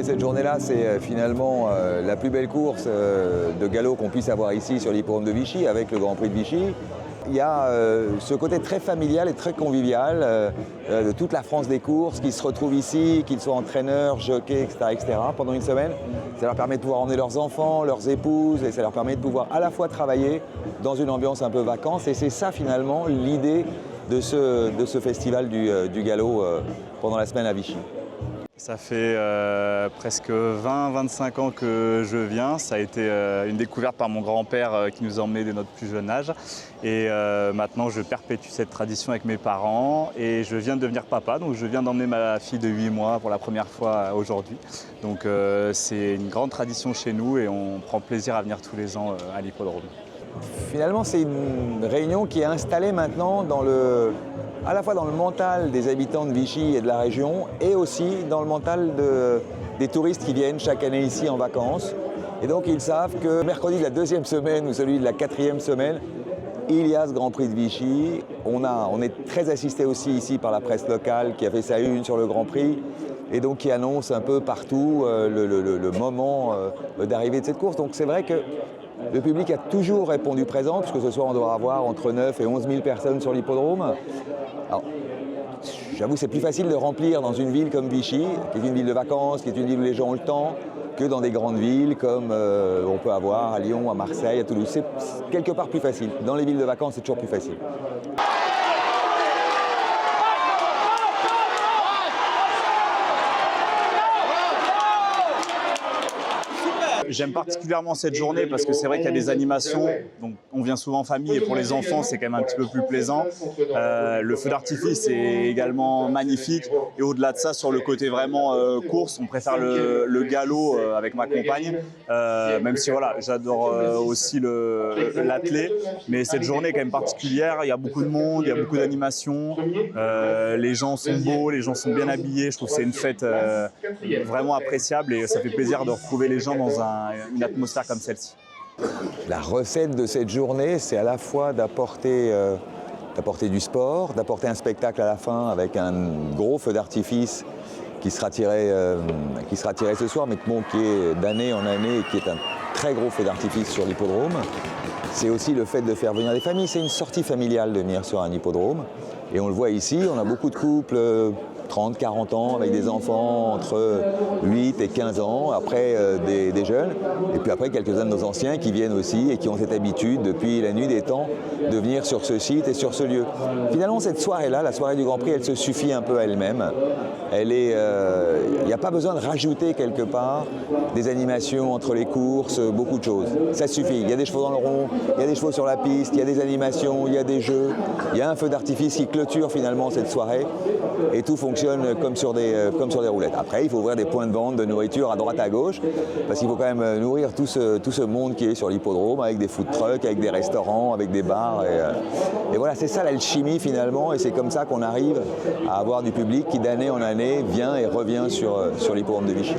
cette journée-là, c'est finalement la plus belle course de galop qu'on puisse avoir ici sur l'hippodrome de Vichy, avec le Grand Prix de Vichy. Il y a ce côté très familial et très convivial de toute la France des courses qui se retrouvent ici, qu'ils soient entraîneurs, jockeys, etc., pendant une semaine. Ça leur permet de pouvoir emmener leurs enfants, leurs épouses, et ça leur permet de pouvoir à la fois travailler dans une ambiance un peu vacances. Et c'est ça finalement l'idée de ce festival du galop pendant la semaine à Vichy. Ça fait presque 20-25 ans que je viens. Ça a été une découverte par mon grand-père qui nous a emmenés dès notre plus jeune âge. Et maintenant, je perpétue cette tradition avec mes parents. Et je viens de devenir papa, donc je viens d'emmener ma fille de 8 mois pour la première fois aujourd'hui. Donc c'est une grande tradition chez nous et on prend plaisir à venir tous les ans à l'hippodrome. Finalement, c'est une réunion qui est installée maintenant à la fois dans le mental des habitants de Vichy et de la région, et aussi dans le mental des touristes qui viennent chaque année ici en vacances. Et donc ils savent que mercredi de la 2e semaine ou celui de la 4e semaine, il y a ce Grand Prix de Vichy. On est très assisté aussi ici par la presse locale qui a fait sa une sur le Grand Prix et donc qui annonce un peu partout le moment d'arrivée de cette course. Donc c'est vrai que le public a toujours répondu présent, puisque ce soir on doit avoir entre 9 et 11 000 personnes sur l'hippodrome. Alors, j'avoue que c'est plus facile de remplir dans une ville comme Vichy, qui est une ville de vacances, qui est une ville où les gens ont le temps, que dans des grandes villes comme on peut avoir à Lyon, à Marseille, à Toulouse. C'est quelque part plus facile. Dans les villes de vacances, c'est toujours plus facile. J'aime particulièrement cette journée parce que c'est vrai qu'il y a des animations, donc on vient souvent en famille et pour les enfants c'est quand même un petit peu plus plaisant. Le feu d'artifice est également magnifique et au-delà de ça, sur le côté vraiment course, on préfère le galop avec ma compagne, même si voilà, j'adore aussi l'athlé, mais cette journée est quand même particulière, il y a beaucoup de monde, il y a beaucoup d'animations, les gens sont beaux, les gens sont bien habillés, je trouve que c'est une fête vraiment appréciable et ça fait plaisir de retrouver les gens dans une atmosphère comme celle-ci. La recette de cette journée, c'est à la fois d'apporter du sport, d'apporter un spectacle à la fin avec un gros feu d'artifice qui sera tiré ce soir, mais qui est d'année en année et qui est un très gros feu d'artifice sur l'hippodrome. C'est aussi le fait de faire venir des familles. C'est une sortie familiale de venir sur un hippodrome. Et on le voit ici, on a beaucoup de couples 30, 40 ans avec des enfants entre 8 et 15 ans, après des jeunes, et puis après quelques-uns de nos anciens qui viennent aussi et qui ont cette habitude depuis la nuit des temps de venir sur ce site et sur ce lieu. Finalement, cette soirée-là, la soirée du Grand Prix, elle se suffit un peu à elle-même. Il n'y a pas besoin de rajouter quelque part des animations entre les courses, beaucoup de choses. Ça suffit. Il y a des chevaux dans le rond, il y a des chevaux sur la piste, il y a des animations, il y a des jeux, il y a un feu d'artifice qui clôture finalement cette soirée et tout fonctionne comme sur des roulettes. Après, il faut ouvrir des points de vente de nourriture à droite à gauche parce qu'il faut quand même nourrir tout ce monde qui est sur l'hippodrome avec des food trucks, avec des restaurants, avec des bars. Et voilà, c'est ça l'alchimie finalement et c'est comme ça qu'on arrive à avoir du public qui d'année en année vient et revient sur l'hippodrome de Vichy.